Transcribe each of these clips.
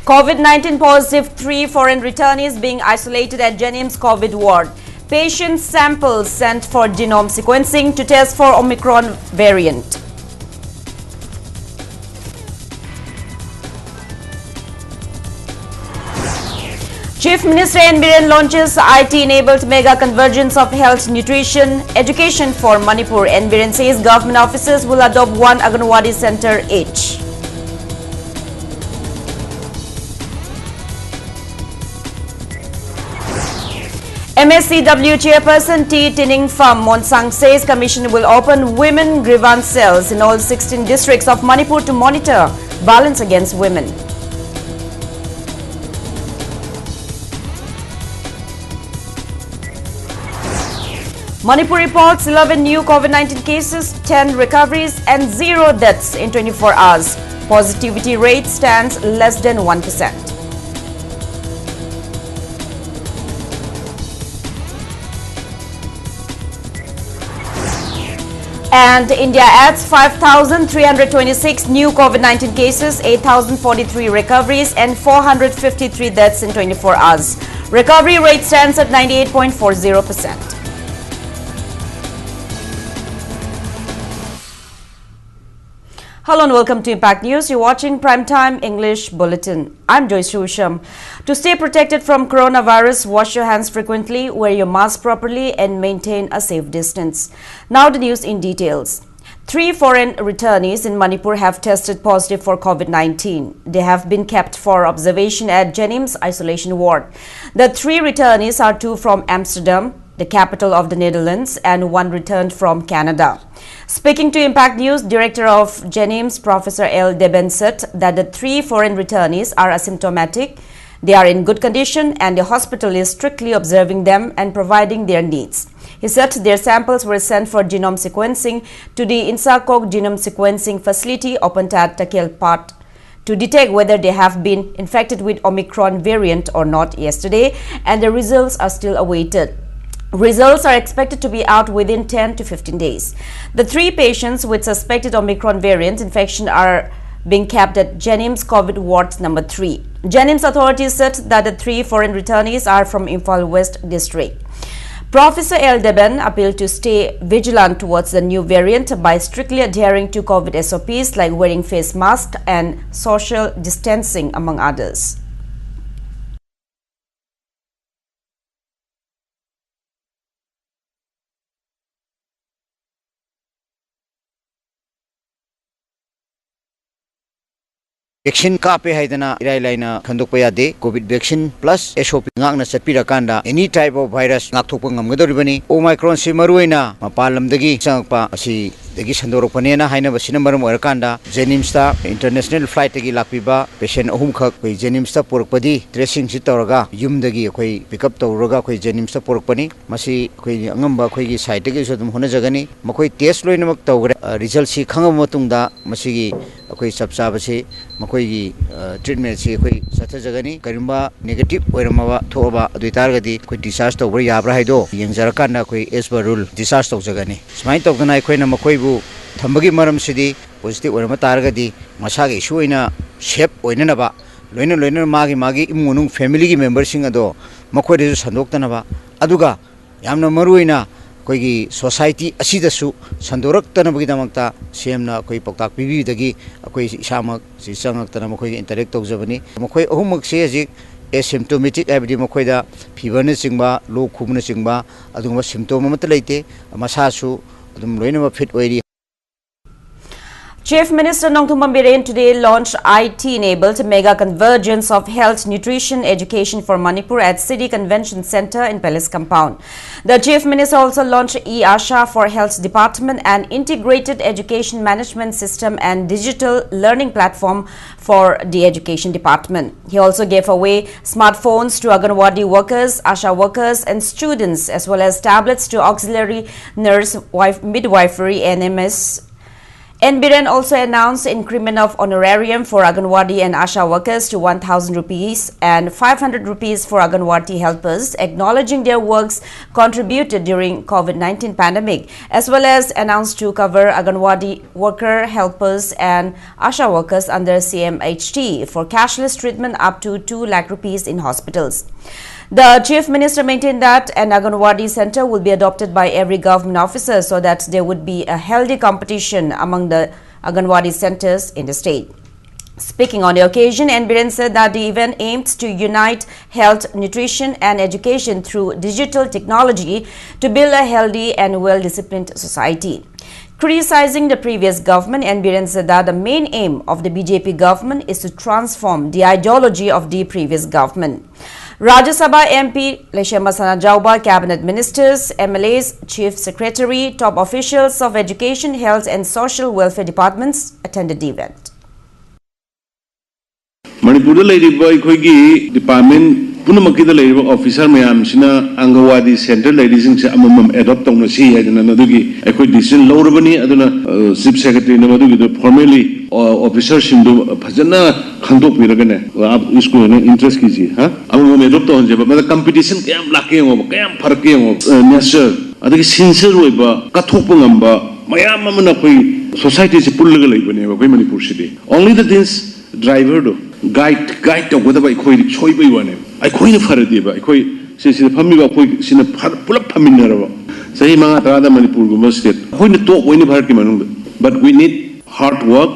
COVID-19 positive 3 foreign returnees being isolated at Jennings COVID ward. Patient samples sent for genome sequencing to test for Omicron variant. Chief Minister N. Biren launches IT-enabled mega convergence of health, nutrition, education for Manipur. N. Biren says government officers will adopt one Anganwadi center each. MSCW Chairperson T. Tining Pham Monsang says Commission will open women grievance cells in all 16 districts of Manipur to monitor violence against women. Manipur reports 11 new COVID-19 cases, 10 recoveries and 0 deaths in 24 hours. Positivity rate stands less than 1%. And India adds 5,326 new COVID-19 cases, 8,043 recoveries and 453 deaths in 24 hours. Recovery rate stands at 98.40%. Hello and welcome to Impact News. You're watching Primetime English Bulletin. I'm JOYSHREE USHAM. To stay protected from coronavirus, wash your hands frequently, wear your mask properly and maintain a safe distance. Now the news in details. 3 foreign returnees in Manipur have tested positive for COVID-19. They have been kept for observation at Jennings Isolation Ward. The 3 returnees are 2 from Amsterdam, the capital of the Netherlands, and 1 returned from Canada. Speaking to Impact News, Director of Jennings, Professor L. Deben said that the 3 foreign returnees are asymptomatic. They are in good condition and the hospital is strictly observing them and providing their needs. He said their samples were sent for genome sequencing to the Insakok Genome Sequencing Facility opened at Takelpat to detect whether they have been infected with Omicron variant or not yesterday, and the results are still awaited. Results are expected to be out within 10 to 15 days. The 3 patients with suspected Omicron variant infection are being kept at Jennings COVID ward number 3. Jennings authorities said that the 3 foreign returnees are from Imphal West district. Professor L. Deben appealed to stay vigilant towards the new variant by strictly adhering to COVID SOPs like wearing face masks and social distancing, among others. Vaccine kape haidana irai laina khandokpa yade COVID vaccine plus SOP ngakna chatpira kanda any type of virus ngakthokpa ngamgadoribani Omicron si maruina mapalamdagi changpa asi dagi sandoropane haina basina maram orakanda Jennings ta international flight tagi lakpiba patient ahum khak koi Jennings ta porkpadi tracing si tawraga yumdagi koi pick up tawraga koi Jennings ta porkpani masi koi angamba koi gi site tagi sodum hona jagani makoi test loinamak tawgre result si khangam matungda masigi koi sabsa basi makoi treatment si koi satha jagani karimba negative oiramawa thoba aduitargadi koi discharge tawbra yabra haido yengjarakana koi as per rule discharge tawjagani smai tawdana koina makoi bu thambagi maram sidi positive oirama targadi masage issue oina shape oinanaba loina magi imunung family gi member sing ado makoi de sandoktanaba aduga yamna maruina koigi society asidasu sandoraktanabagi damakta semna koi poktak pibidagi koi isamak si changaktana makoi interact tawjabani makoi ahumak se ji asymptomatic abdi makoi da fever na chingba low khumna chingba adungba symptom amata leite masasu adum loinama fit oiri. Chief Minister Nongthumam Biren today launched IT-enabled mega convergence of health, nutrition, education for Manipur at City Convention Center in Palace Compound. The Chief Minister also launched e-Asha for Health Department, an integrated education management system and digital learning platform for the Education Department. He also gave away smartphones to Anganwadi workers, Asha workers and students, as well as tablets to auxiliary nurse, midwifery, NBRN also announced increment of honorarium for Anganwadi and Asha workers to 1,000 rupees and 500 rupees for Anganwadi helpers, acknowledging their works contributed during COVID-19 pandemic, as well as announced to cover Anganwadi worker helpers and Asha workers under CMHT for cashless treatment up to 2 lakh rupees in hospitals. The Chief Minister maintained that an Anganwadi center will be adopted by every government officer so that there would be a healthy competition among the Anganwadi centers in the state. Speaking on the occasion, NBRN said that the event aimed to unite health, nutrition and education through digital technology to build a healthy and well-disciplined society. Criticizing the previous government, NBRN said that the main aim of the BJP government is to transform the ideology of the previous government. Rajya Sabha MP Leshema Sanajauba, cabinet ministers, MLAs, chief secretary, top officials of education, health and social welfare departments attended the event. Manipur department Punamaki officer Mayam Sina Angawadi Center ladies and adopt on the sea and another decision Lorabani Aduna Zip Secretary Namadu formally officer Shindu Pazana Kanto Piragane Usku interest Kiji, huh? I'm adopt on the competition cam lacking of cam parking of Nasser. I think sincere Weba, Katopungamba, Mayamana society is a Pulaga Manipur city. Only the things driver do. Guide whatever I call it, Choi by one. I coin of Haradiba, I call it, says the Pamiba, in a pull-up Paminara. Say Manga Manipur State. When the talk, when you but we need hard work,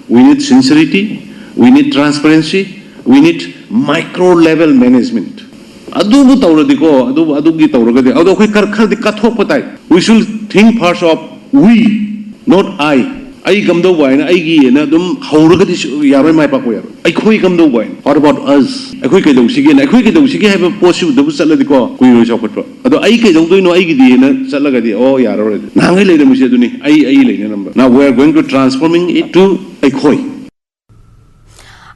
we need sincerity, we need transparency, we need micro level management. Adubu Tauradiko, Adugi Tauragadi, although we can't cut off, we should think parts of we, not I. I come the wine, I give them how Yara my papa. I quick come the wine. What about us? I quick do again. I quick do have a post of the Saladico, we will shop at. Although I don't know I Salagadi, oh Yara. Now I let them I number. Now we are going to transforming it to a koi.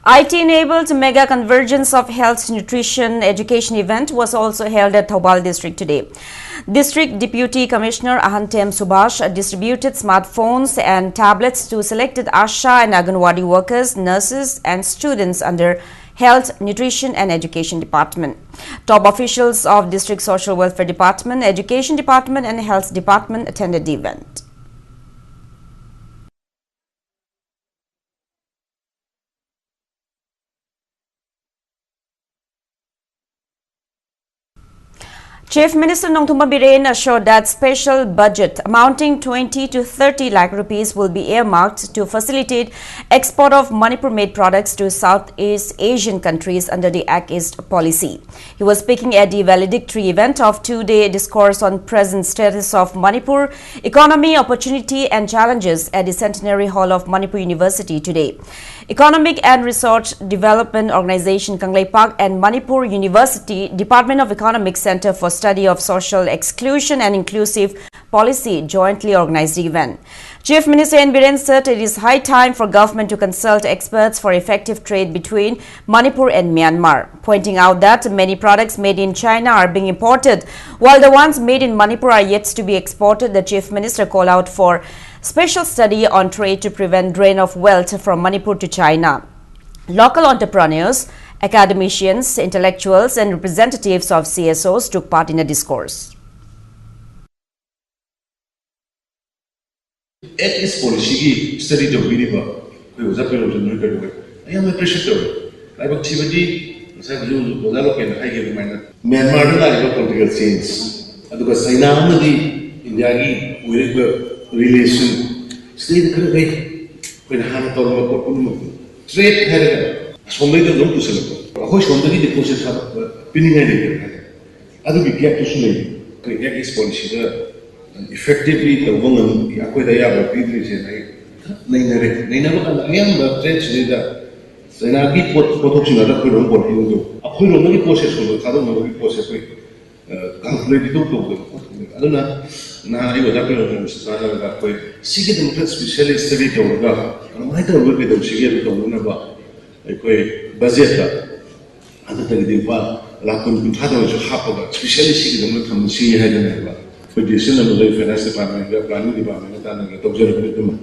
IT-enabled mega convergence of health, nutrition, education event was also held at Thobal district today. District Deputy Commissioner Ahantem Subhash distributed smartphones and tablets to selected Asha and Anganwadi workers, nurses and students under Health, Nutrition and Education Department. Top officials of District Social Welfare Department, Education Department and Health Department attended the event. Chief Minister Nongthumma Biren assured that special budget amounting 20 to 30 lakh rupees will be earmarked to facilitate export of Manipur-made products to Southeast Asian countries under the Act East policy. He was speaking at the valedictory event of two-day discourse on present status of Manipur, economy, opportunity and challenges at the Centenary Hall of Manipur University today. Economic and Research Development Organization Kanglei Park and Manipur University Department of Economics Center for Study of Social Exclusion and Inclusive Policy jointly organized the event. Chief Minister NBRN said it is high time for government to consult experts for effective trade between Manipur and Myanmar, pointing out that many products made in China are being imported, while the ones made in Manipur are yet to be exported. The Chief Minister called out for special study on trade to prevent drain of wealth from Manipur to China. Local entrepreneurs, academicians, intellectuals and representatives of CSOs took part in the discourse. At this policy study to Manipur, we was up to I am appreciative. Like activity, Myanmar political change. Because China India relation state when trade had somebody that don't do the process pinning other be kept to slave policy effectively the woman Yakwaya they never can trade then I keep what other could what you do. A whole only process will other process calculated to I don't know. Now I was up to that way. Seek the specialist study to and I don't work with them. She get to Munaba. I quay Bazeta. And the Diva, Lakun Putado to Hapa, specialist seeking them from the sea head and for the Cinema Finance Department, the Planning Department, and the Observatory.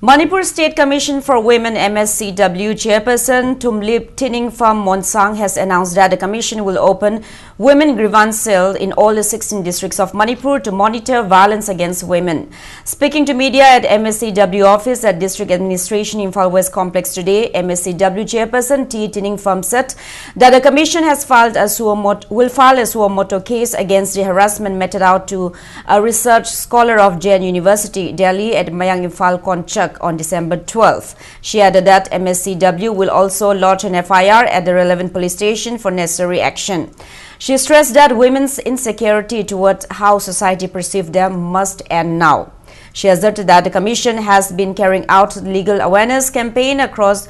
Manipur State Commission for Women MSCW Chairperson Tumlip Tiningpham Monsang has announced that the commission will open women grievance cell in all the 16 districts of Manipur to monitor violence against women. Speaking to media at MSCW office at District Administration Imphal West Complex today, MSCW Chairperson T. Tiningpham said that the commission has will file a suo motu case against the harassment meted out to a research scholar of Jain University, Delhi at Mayang Imphal Konchak on December 12th. She added that MSCW will also lodge an FIR at the relevant police station for necessary action. She stressed that women's insecurity toward how society perceives them must end now. She asserted that the commission has been carrying out legal awareness campaign across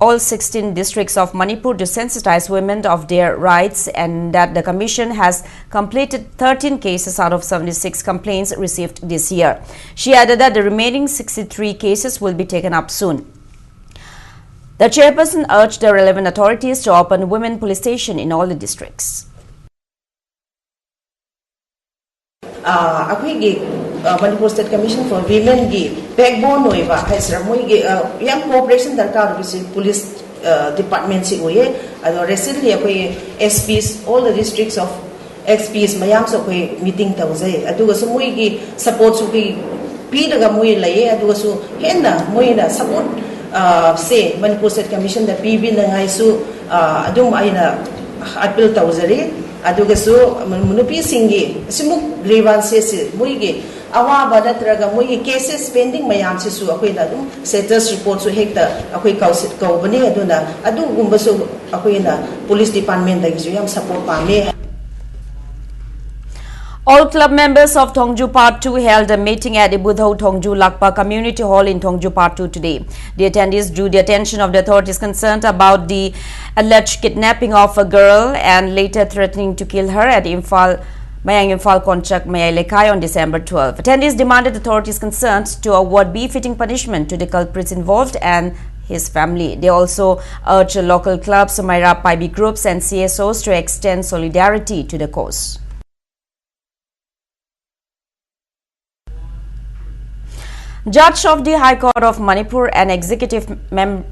all 16 districts of Manipur to sensitize women of their rights, and that the commission has completed 13 cases out of 76 complaints received this year. She added that the remaining 63 cases will be taken up soon. The chairperson urged the relevant authorities to open women police station in all the districts. Manipur State Commission for Women gi backbone hoiba haisra moi gi yam cooperation darkar bisi police department si hoye ado recently akoi SPs all the districts of XPs mayam so koi meeting tawjai aduga so moi gi support su gi pi daga moi lai aduga su henna moi na support say Manipur State Commission da PB na ngai su adum aina appeal tawjari aduga su munupi singi simuk grievances moi gi awa bada traga moi cases pending mayam se su akoi da dum status report su hekta akoi kau bani aduna adu gumba su akoi na police department da gi yam support pa me. All club members of Thongju Part 2 held a meeting at Ibudho Thongju Lakpa Community Hall in Thongju Part 2 today. The attendees drew the attention of the authorities concerned about the alleged kidnapping of a girl and later threatening to kill her at Mayang Imphal Konchak Mayalekai on December 12. Attendees demanded authorities concerned to award befitting punishment to the culprits involved and his family. They also urged local clubs, Sumaira Paibi groups and CSOs to extend solidarity to the cause. Judge of the High Court of Manipur and Executive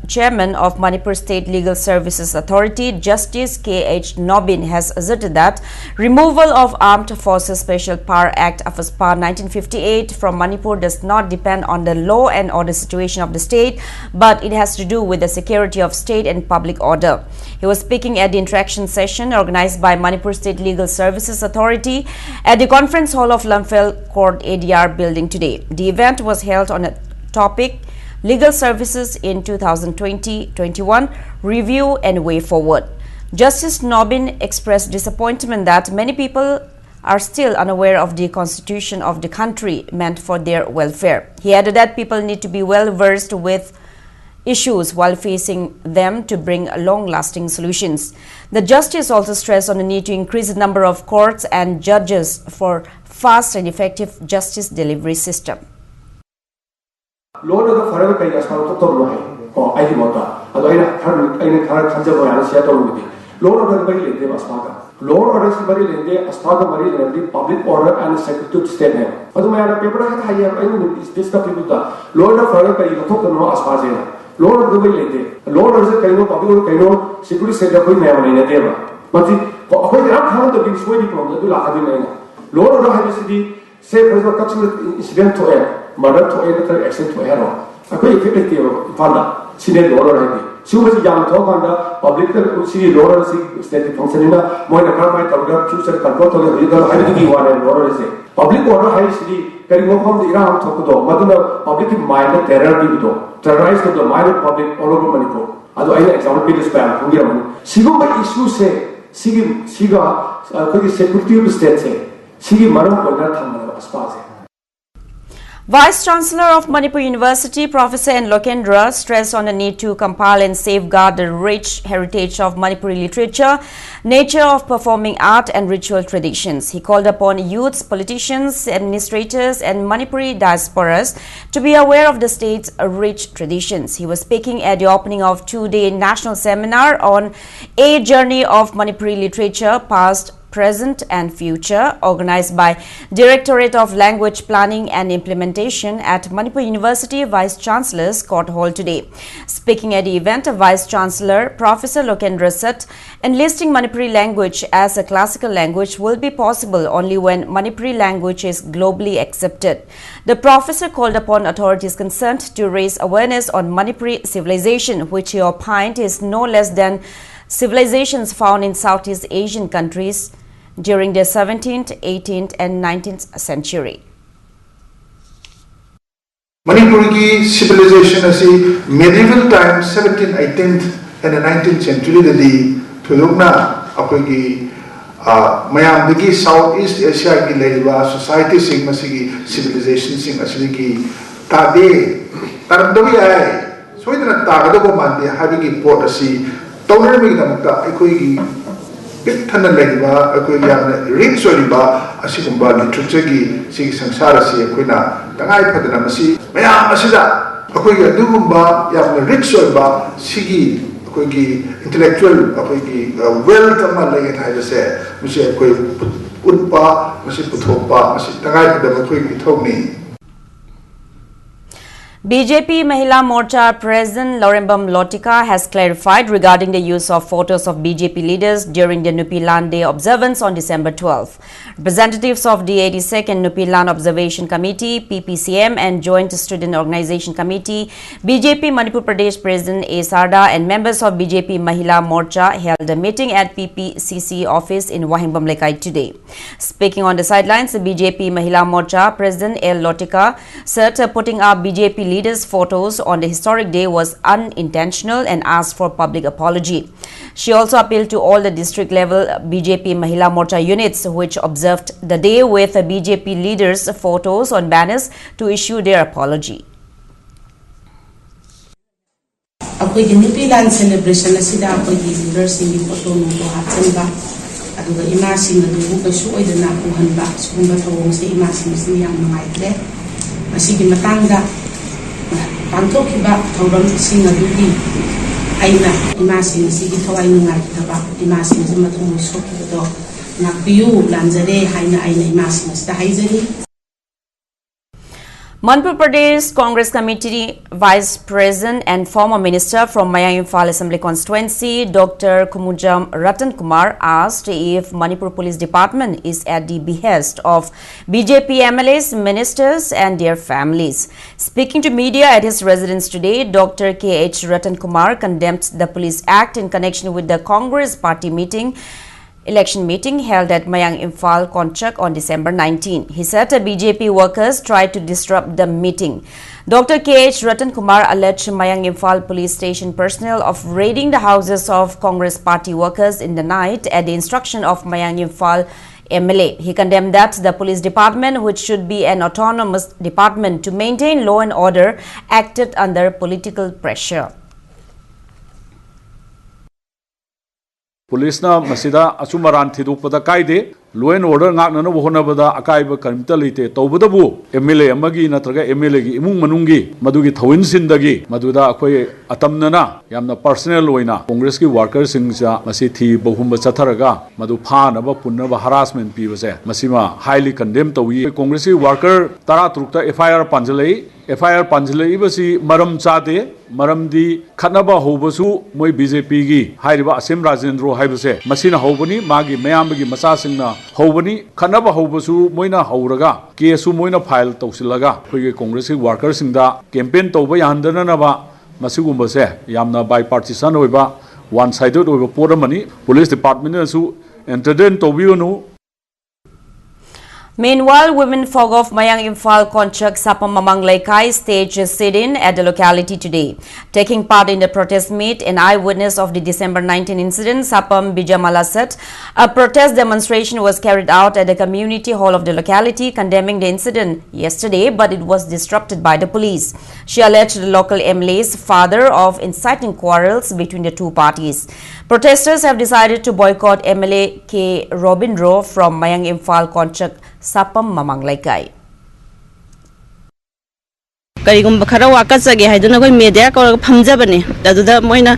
Chairman of Manipur State Legal Services Authority, Justice K.H. Nobin, has asserted that removal of Armed Forces Special Power Act of ASPA 1958 from Manipur does not depend on the law and order situation of the state, but it has to do with the security of state and public order. He was speaking at the interaction session organized by Manipur State Legal Services Authority at the conference hall of Lamphel Court ADR building today. The event was held on a topic Legal Services in 2020-21 Review and Way Forward. Justice Nobin expressed disappointment that many people are still unaware of the constitution of the country meant for their welfare. He added that people need to be well versed with issues while facing them to bring long-lasting solutions. The justice also stressed on the need to increase the number of courts and judges for fast and effective justice delivery system. Lord of the forever pay us how to talk or I mota, and I Kanjabo and Seattle. Lord of the Bari Lende Aspaga. Lord of the Bari Lende Aspaga Mari and public order and secretary to state name. But my paper had higher is this the people that Lord of forever pay you talk no Aspazena. Lord of the Bari Lende. Lord of the Kano, public Kano, security center for never in a deva. But when you have the big sway from the Dulacadina. Lord of the city, say President touching incident to air. Mother to editor accent to hero. I quite effectively Fanda, Sine Lord. She was a young talk on the public city Lord state function, Moina Carmine, choose a control of the leader, Hiding one and Lord say. Public order high city, carrying over the Iran Tokudo, Maduna, public mind terror divido, terrorize the minor public all over Manipur. Although I example Peter Spam, Hungaman. Sigo issue say, Siga, security of the state say, Sigi Maram Poinat Aspase. Vice Chancellor of Manipur University, Professor N. Lokendra, stressed on the need to compile and safeguard the rich heritage of Manipuri literature, nature of performing art and ritual traditions. He called upon youths, politicians, administrators and Manipuri diasporas to be aware of the state's rich traditions. He was speaking at the opening of two-day national seminar on A Journey of Manipuri Literature, Past, Present and Future, organized by Directorate of Language Planning and Implementation at Manipur University Vice Chancellor's Court Hall today. Speaking at the event, Vice Chancellor Professor Lokendra said, enlisting Manipuri language as a classical language will be possible only when Manipuri language is globally accepted. The professor called upon authorities concerned to raise awareness on Manipuri civilization, which he opined is no less than civilizations found in Southeast Asian countries during the 17th, 18th and 19th century. Manipuri civilization as medieval times, 17th, 18th and the 19th century the Tulugna Akogi Mayam Southeast Asia ki Laiva society sing masigi civilization sing asigi Tade Tarandawi ai so idana Tagado Mandi having port asi Tolerating Namaka Equigi Pitana Laiva, Equiam, Rich Oliva, Asikumba, Litruchegi, Sig Sansarasi, Equina, Tangai Patanamasi, Mayam Asida, Equiga Dugumba, Yam Rich Oliva, Sigi, Equigi, intellectual, Equigi, welcome Lay and Hydase, Monsieur Unpa, Monsieur Putopa, Tangai Patamakui Togni. BJP Mahila Morcha President Lorembam Lotika has clarified regarding the use of photos of BJP leaders during the Nupilan Day observance on December 12. Representatives of the 82nd Nupilan Observation Committee, PPCM and Joint Student Organization Committee, BJP Manipur Pradesh President A. Sarda and members of BJP Mahila Morcha held a meeting at PPCC office in Wahingbam Lekai today. Speaking on the sidelines, the BJP Mahila Morcha President L. Lotika said putting up BJP leaders' photos on the historic day was unintentional and asked for public apology. She also appealed to all the district level BJP Mahila Morcha units which observed the day with BJP leaders' photos on banners to issue their apology. Ako'y Nupilan celebration na sila ako'y leaders hindi photo nung buhatan ba aduga imasing na dugo kaso ay na kuhan ba sumba tawong sa imasing siyang mga itle masigi matangga Pantokiba Tauram Singaduki Aina Imasing Sigi Tawai Nungataba Imasing Zimatum Sokido Naku Lanzare Haina Aina Imasing Stahizani. Manipur Pradesh Congress Committee Vice President and former Minister from Mayang Imphal Assembly Constituency, Dr. Kumujam Ratan Kumar, asked if Manipur Police Department is at the behest of BJP MLAs, ministers and their families. Speaking to media at his residence today, Dr. K.H. Ratan Kumar condemned the Police Act in connection with the Congress Party election meeting held at Mayang Imphal Konchak on December 19. He said BJP workers tried to disrupt the meeting. Dr. K.H. Ratan Kumar alleged Mayang Imphal police station personnel of raiding the houses of Congress party workers in the night at the instruction of Mayang Imphal MLA. He condemned that the police department, which should be an autonomous department to maintain law and order, acted under political pressure. Police na masida asumaran thidupada kaide law and order ngakna na honabada akaiba karimta lite tawbadabu MLA amagi natraga MLA gi imung manungi madugi thawin sindagi maduda akoi atamnana yamna personal oina Congress ki workers singja masi thi bahumba chatharaga madu phana ba punna harassment pibase masima highly condemned tawi Congress ki worker tara trukta FIR panjalei FIR panjalei basi maram chade maramdi khatnaba hobasu moi BJP gi hairiba Asim Rajendro haibase masina hobani magi mayambagi masa singna hobani khatnaba hobasu moina hauraga kesu moina file tawsilaga khoi Congress workers singda campaign tawba yandana naba masigumbase yamna bipartisan oiba one sided oiba poramani police department su entertain tawbiunu. Meanwhile, women folk of Mayang Imphal Konchak Sapam Mamang Laikai staged a sit-in at the locality today. Taking part in the protest meet, an eyewitness of the December 19 incident, Sapam Bijamala said, a protest demonstration was carried out at the community hall of the locality condemning the incident yesterday, but it was disrupted by the police. She alleged the local MLA's father of inciting quarrels between the two parties. Protesters have decided to boycott MLA K. Robindro from Mayang Imphal Konchak Sapam Mamang Laikai. Karigum khara waka chage haiduna koi media ko phamjabani daduda moina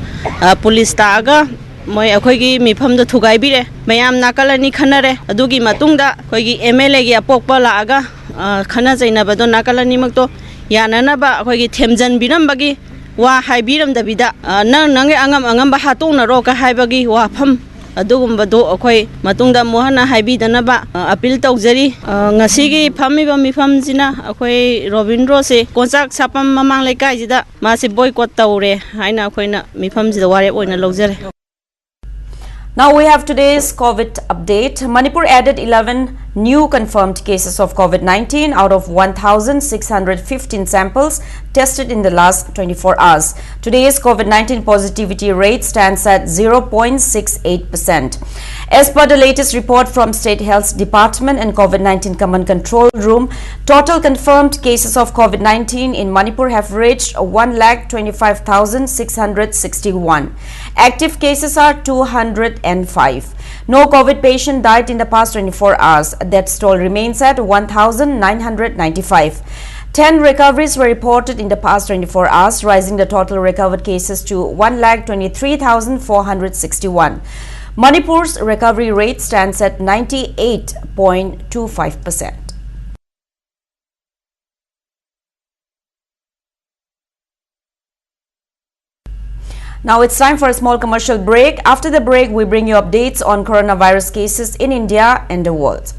police ta aga moi akhoi gi mifam da thugai bire mayam nakalani khanare adugi matungda khoi gi MLA gi apokpa la aga khana jaina bado nakalani makto yanana ba akhoi gi themjan biram bagi wa haibiram da bida nang angam ba hatong na ro ka haibagi wa pham adugumba do akhoi matungda mohana haibi dana ba appeal tawjari ngasigi phami ba mifam jina akhoi Robindro se konchak sapam mamang lekai jida ma se boycott tawre haina akhoi na mifam jida ware oina lojare. Now we have today's COVID update. Manipur added 11 new confirmed cases of COVID-19 out of 1,615 samples tested in the last 24 hours. Today's COVID-19 positivity rate stands at 0.68%. As per the latest report from State Health Department and COVID-19 Command Control Room, total confirmed cases of COVID-19 in Manipur have reached 1,25,661. Active cases are 205. No COVID patient died in the past 24 hours. Death toll remains at 1,995. 10 recoveries were reported in the past 24 hours, rising the total recovered cases to 1,23,461. Manipur's recovery rate stands at 98.25%. Now it's time for a small commercial break. After the break, we bring you updates on coronavirus cases in India and the world.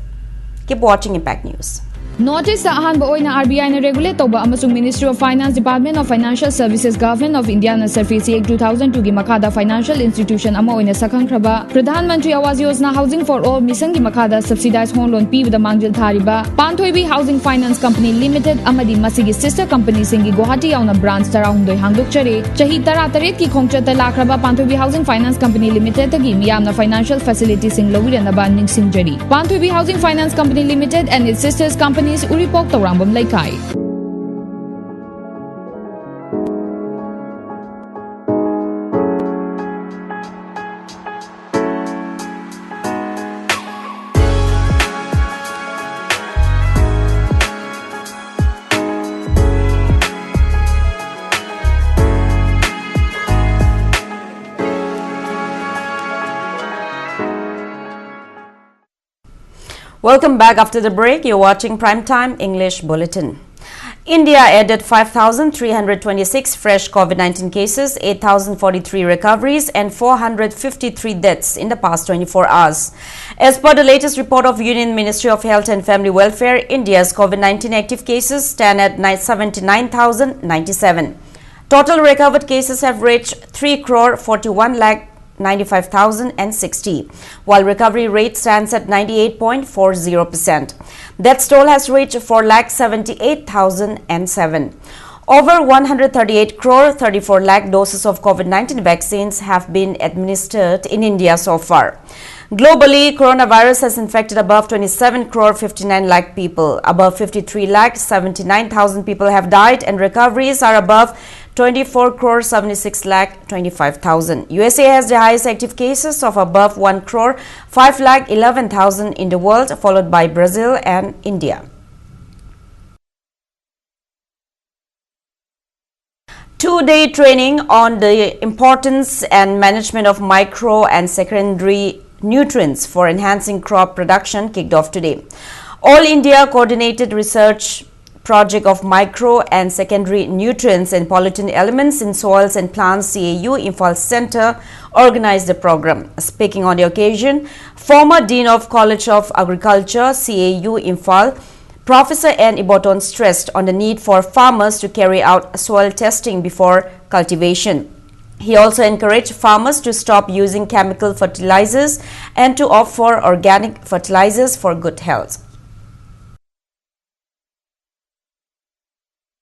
Keep watching Impact News. Notice ahanba oina RBI na regulate toba amasung Ministry of Finance, Department of Financial Services, Government of India na Surface Act 2002 gi makada financial institution ama oina sakhang kraba Pradhan Mantri Awas Yojana Housing for All mission gi makada subsidized home loan pi da mangjil thariba Panthoibi Housing Finance Company Limited amadi masigi sister company singi Guwahati yauna branch tarahundoi hangdokchare chahi tara taret ki khongchata lakraba Panthoibi Housing Finance Company Limited gi miyamna financial facilities sing lowirana ba ningsingjari Panthoibi Housing Finance Company Limited and its sisters companies Uripok Tarambam Laikai. Welcome back after the break. You're watching Primetime English Bulletin. India added 5,326 fresh COVID-19 cases, 8,043 recoveries and 453 deaths in the past 24 hours. As per the latest report of Union Ministry of Health and Family Welfare, India's COVID-19 active cases stand at 79,097. Total recovered cases have reached 3,41,95,060, while recovery rate stands at 98.40%. Death toll has reached 4,78,007. Over 138 crore 34 lakh doses of COVID-19 vaccines have been administered in India so far. Globally, coronavirus has infected above 27 crore 59 lakh people. Above 53 lakh 79,000 people have died, and recoveries are above 24 crore 76 lakh 25,000. USA has the highest active cases of above 1 crore 5 lakh 11,000 in the world, followed by Brazil and India. Two-day training on the importance and management of micro and secondary nutrients for enhancing crop production kicked off today. All India Coordinated Research Project of Micro and Secondary Nutrients and Pollutant Elements in Soils and Plants CAU Imphal Center organized the program. Speaking on the occasion, former Dean of College of Agriculture CAU Imphal, Professor N. Iboton stressed on the need for farmers to carry out soil testing before cultivation. He also encouraged farmers to stop using chemical fertilizers and to opt for organic fertilizers for good health.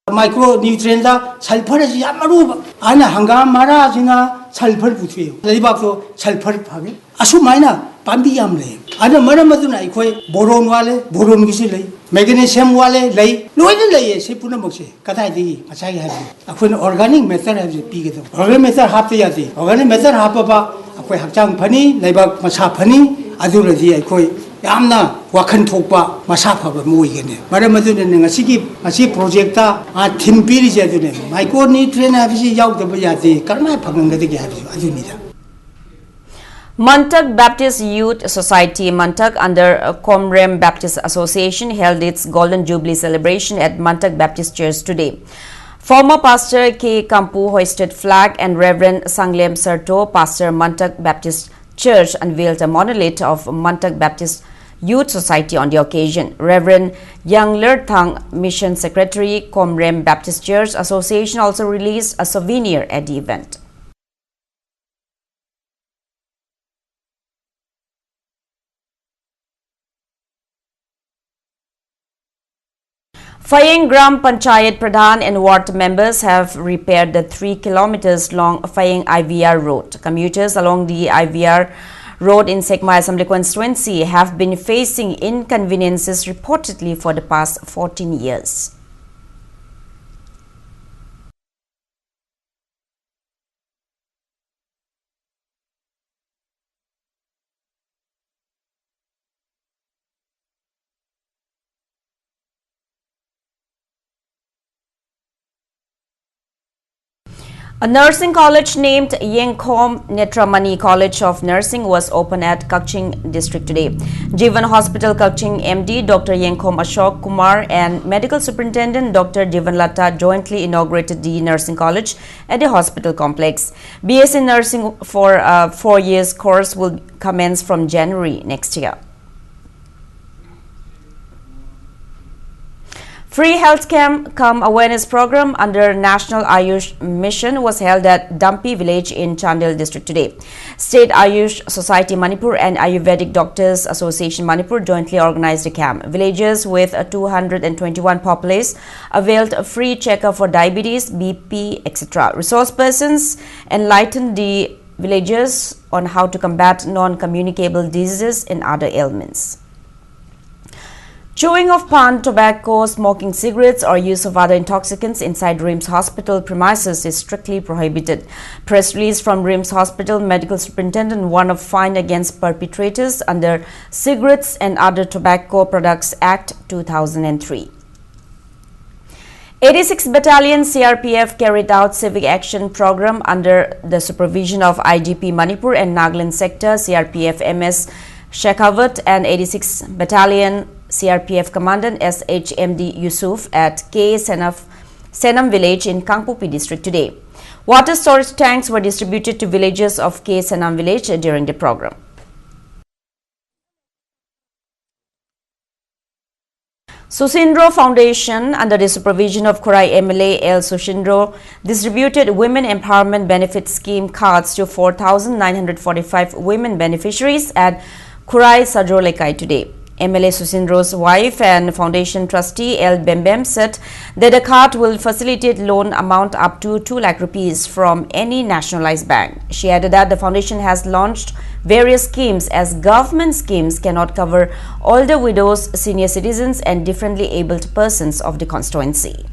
Micronutrients sulfur is yamaruba. Ana hangam mara jina sulfur putri. Libako sulfur pagi. Asumina pambi yamle. Ana maramaduna ikoi boron wale boron gisile. Magnesium wale lay. No one lay se puna moxe. Katadi masai haji. Akun organic method has a pig. Organic method half the yadi. Organic method half about akoi hakjang pani, labor masa pani, aduradi ikoi. Yamna wakan thokpa masapa ba muigene maramadune ngasigi asi project ta thim piri jadune micronutrient habisi yaudaba yate karma phagangade ge habisi adunida. Mantak Baptist Youth Society Mantak under Comrem Baptist Association held its Golden Jubilee celebration at Mantak Baptist Church today. Former Pastor K. Kampu hoisted flag and Reverend Sanglem Sarto, Pastor Mantak Baptist Church, unveiled a monolith of Mantak Baptist Youth Society on the occasion. Reverend Yang Lerthang, Mission Secretary, Comrem Baptist Church Association, also released a souvenir at the event. Fayeng Gram Panchayat Pradhan and ward members have repaired the 3 kilometers long Fayeng IVR road. Commuters along the IVR road in Sekma Assembly constituency have been facing inconveniences reportedly for the past 14 years. A nursing college named Yengkhom Netramani College of Nursing was opened at Kaching district today. Jivan Hospital Kaching MD Dr. Yengkhom Ashok Kumar and Medical Superintendent Dr. Jivan Lata jointly inaugurated the nursing college at the hospital complex. BSc Nursing for a 4 years course will commence from January next year. Free Health Camp Come Awareness Program under National Ayush Mission was held at Dampi village in Chandel district today. State Ayush Society Manipur and Ayurvedic Doctors Association Manipur jointly organized the camp. Villagers with 221 populace availed a free checkup for diabetes, BP, etc. Resource persons enlightened the villagers on how to combat non-communicable diseases and other ailments. Chewing of pan, tobacco, smoking cigarettes or use of other intoxicants inside RIMS hospital premises is strictly prohibited. Press release from RIMS Hospital Medical Superintendent warned of fine against perpetrators under Cigarettes and Other Tobacco Products Act 2003. 86th Battalion CRPF carried out civic action program under the supervision of IGP Manipur and Nagaland Sector CRPF MS Shekhawat and 86th Battalion CRPF Commandant SHMD Yusuf at K. Senam village in Kangpupi district today. Water storage tanks were distributed to villagers of K. Senam village during the program. Susindro Foundation, under the supervision of Kurai MLA L. Susindro, distributed Women Empowerment Benefit Scheme cards to 4,945 women beneficiaries at Kurai Sadrolekai today. MLA Susindro's wife and foundation trustee L. Bembem said that the card will facilitate loan amount up to 2 lakh rupees from any nationalized bank. She added that the foundation has launched various schemes as government schemes cannot cover older widows, senior citizens and differently abled persons of the constituency.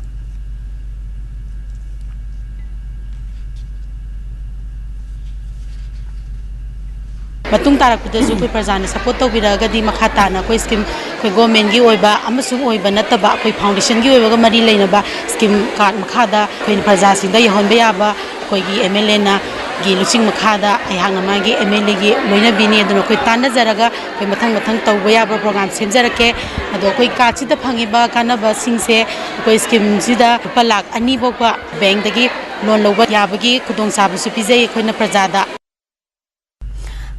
Matung tarakutazu koi prajana support tawbiragadi makha tana koi scheme koi government gi oiba amasung oiba nataba koi foundation gi oiba mari leinaba scheme card makha da koi praja singda yahonba yaba koi gi MLA na gi luching makha da ayang ma gi MLA gi loina bini aduna koi tanda jaraga koi mathang tawba yaba program semjarake ado koi card sida phangiba kanaba singse koi scheme sida palak ani bokwa bank dagi loan loba yabagi khudong sabu su pijai koi na prajada.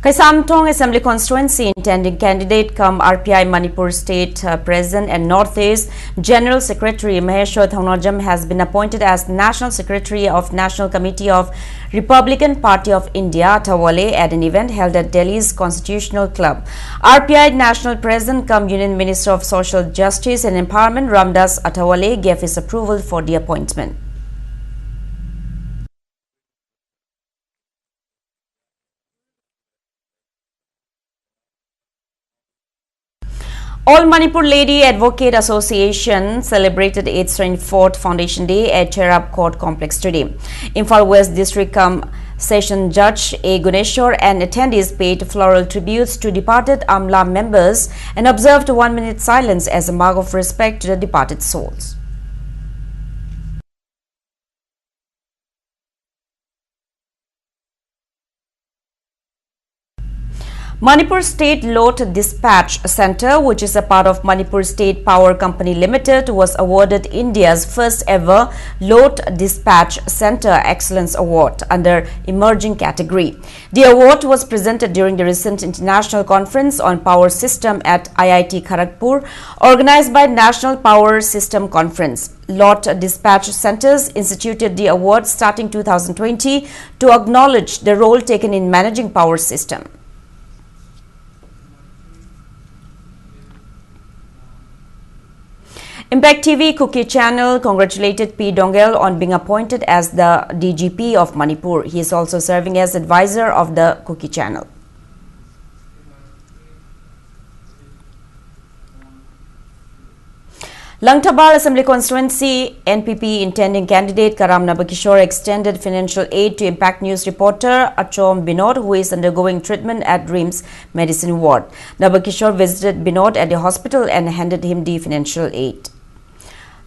Kaisamthong Assembly Constituency intending candidate come RPI Manipur State President and Northeast General Secretary Maheshwar Thangnojam has been appointed as National Secretary of National Committee of Republican Party of India Tawale at an event held at Delhi's Constitutional Club. RPI National President come Union Minister of Social Justice and Empowerment Ramdas Atawale gave his approval for the appointment. All Manipur Lady Advocate Association celebrated its 24th Foundation Day at Cherab Court Complex today. Imphal West District Session Judge A. Guneshwar and attendees paid floral tributes to departed Amla members and observed a 1-minute silence as a mark of respect to the departed souls. Manipur State Load Dispatch Centre, which is a part of Manipur State Power Company Limited, was awarded India's first ever Load Dispatch Centre Excellence Award under Emerging category. The award was presented during the recent International Conference on Power System at IIT Kharagpur, organized by National Power System Conference. Load Dispatch Centres instituted the award starting 2020 to acknowledge the role taken in managing power system. Impact TV Cookie Channel congratulated P. Dongel on being appointed as the DGP of Manipur. He is also serving as advisor of the Cookie Channel. Langtabal Assembly Constituency NPP intending candidate Karam Nabakishore extended financial aid to Impact News reporter Achom Binod, who is undergoing treatment at Dreams Medicine Ward. Nabakishore visited Binod at the hospital and handed him the financial aid.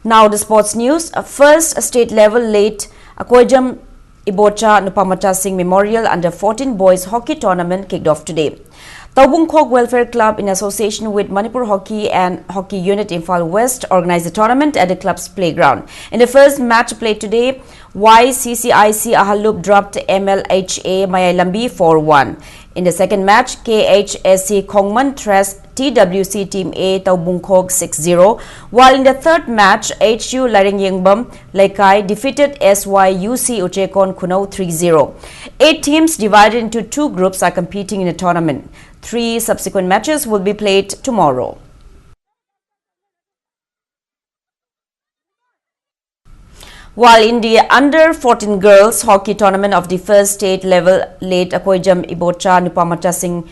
Now the sports news. First state level late Akoijam Ibocha Nupamata Singh Memorial Under 14 Boys Hockey Tournament kicked off today. Taubung Khok Welfare Club, in association with Manipur Hockey and Hockey Unit Imphal West, organized the tournament at the club's playground. In the first match played today, YCCIC Ahalup dropped MLHA Mayailambi 4-1. In the second match, KHSC Kongman thrashed TWC Team A Taubung Khok 6-0, while in the third match, HU Laringyingbam Laikai defeated SYUC Uchekon Kunau 3-0. 8 teams divided into 2 groups are competing in the tournament. 3 subsequent matches will be played tomorrow. While in the under 14 girls hockey tournament of the first state level late Akoijam Ibocha Nupamata Singh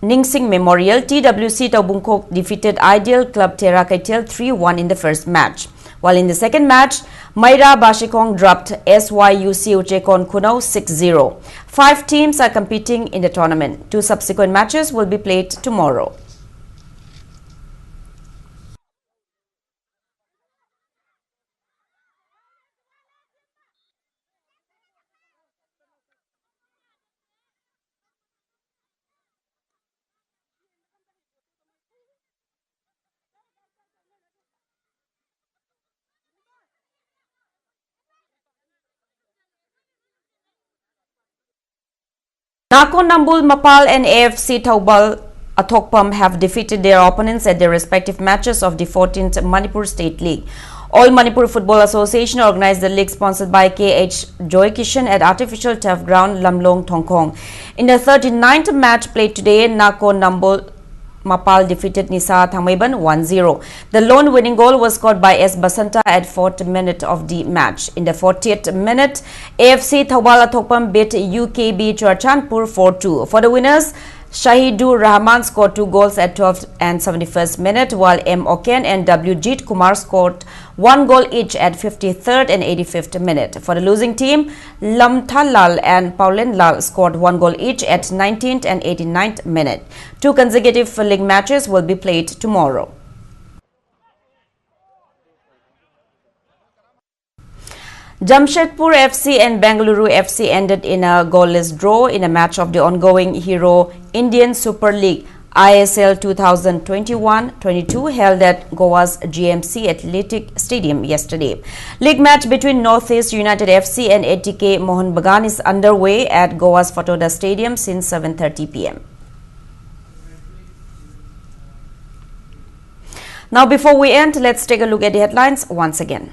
Ningsing Memorial, TWC Taubung Khok defeated Ideal Club Tera Kaitel 3-1 in the first match. While in the second match, Maira Bashikong dropped SYUC Uchekon Kunau 6-0. 5 teams are competing in the tournament. 2 subsequent matches will be played tomorrow. Nakhon Nambul Mapal and AFC Taubal Athokpam have defeated their opponents at their respective matches of the 14th Manipur State League. All Manipur Football Association organized the league sponsored by KH Joy Kishan at artificial turf ground Lamlong Thongkong. In the 39th match played today, Nakhon Nambul Mapal defeated Nisa Thangmaiban 1-0. The lone winning goal was scored by S. Basanta at 4th minute of the match. In the 40th minute, AFC Thaubal Athokpam beat UKB Churachandpur 4-2. For the winners, Shahidur Rahman scored 2 goals at 12th and 71st minute, while M. Oken and W. Jeet Kumar scored 1 goal each at 53rd and 85th minute. For the losing team, Lamtha Lal and Paulen Lal scored 1 goal each at 19th and 89th minute. 2 consecutive league matches will be played tomorrow. Jamshedpur FC and Bengaluru FC ended in a goalless draw in a match of the ongoing Hero Indian Super League ISL 2021-22 held at Goa's GMC Athletic Stadium yesterday. League match between Northeast United FC and ATK Mohan Bagan is underway at Goa's Fatoda Stadium since 7:30 p.m. Now before we end, let's take a look at the headlines once again.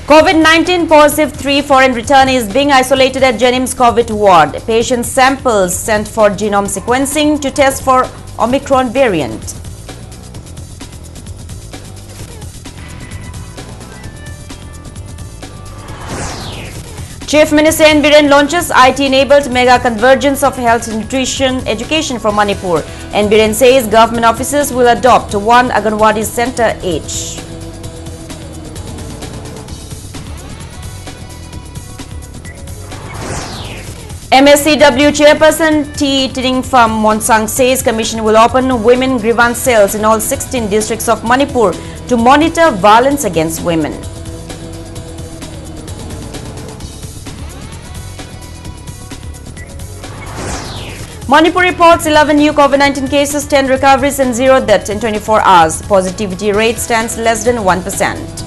COVID-19 positive 3 foreign returnees being isolated at Jennings COVID ward. Patient samples sent for genome sequencing to test for Omicron variant. Chief Minister N. Biren launches IT-enabled mega convergence of health, nutrition, education for Manipur. N. Biren says government officers will adopt 1 Anganwadi center each. MSCW Chairperson T. Tining Pham Monsang says Commission will open women grievance cells in all 16 districts of Manipur to monitor violence against women. Manipur reports 11 new COVID-19 cases, 10 recoveries and 0 deaths in 24 hours. Positivity rate stands less than 1%.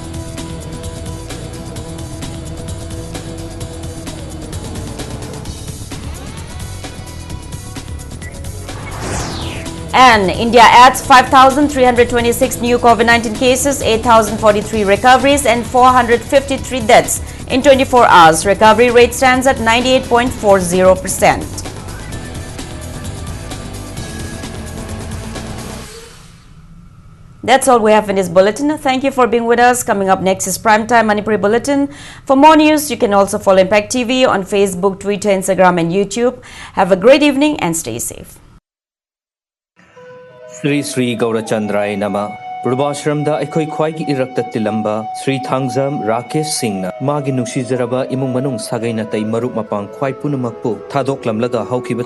And India adds 5,326 new COVID-19 cases, 8,043 recoveries and 453 deaths in 24 hours. Recovery rate stands at 98.40%. That's all we have in this bulletin. Thank you for being with us. Coming up next is Primetime Manipuri Bulletin. For more news, you can also follow Impact TV on Facebook, Twitter, Instagram and YouTube. Have a great evening and stay safe. Sri Sri Gaurachandrai Nama Purvashramda Aikoi Khwaigi Irakta Tilamba Sri Thangzam Rakesh Singhna Magi Nuksizaraba Imung Manung Sagaina Tai Marup Mapang Khwai Punamakpu Thadoklamlaga Haukiba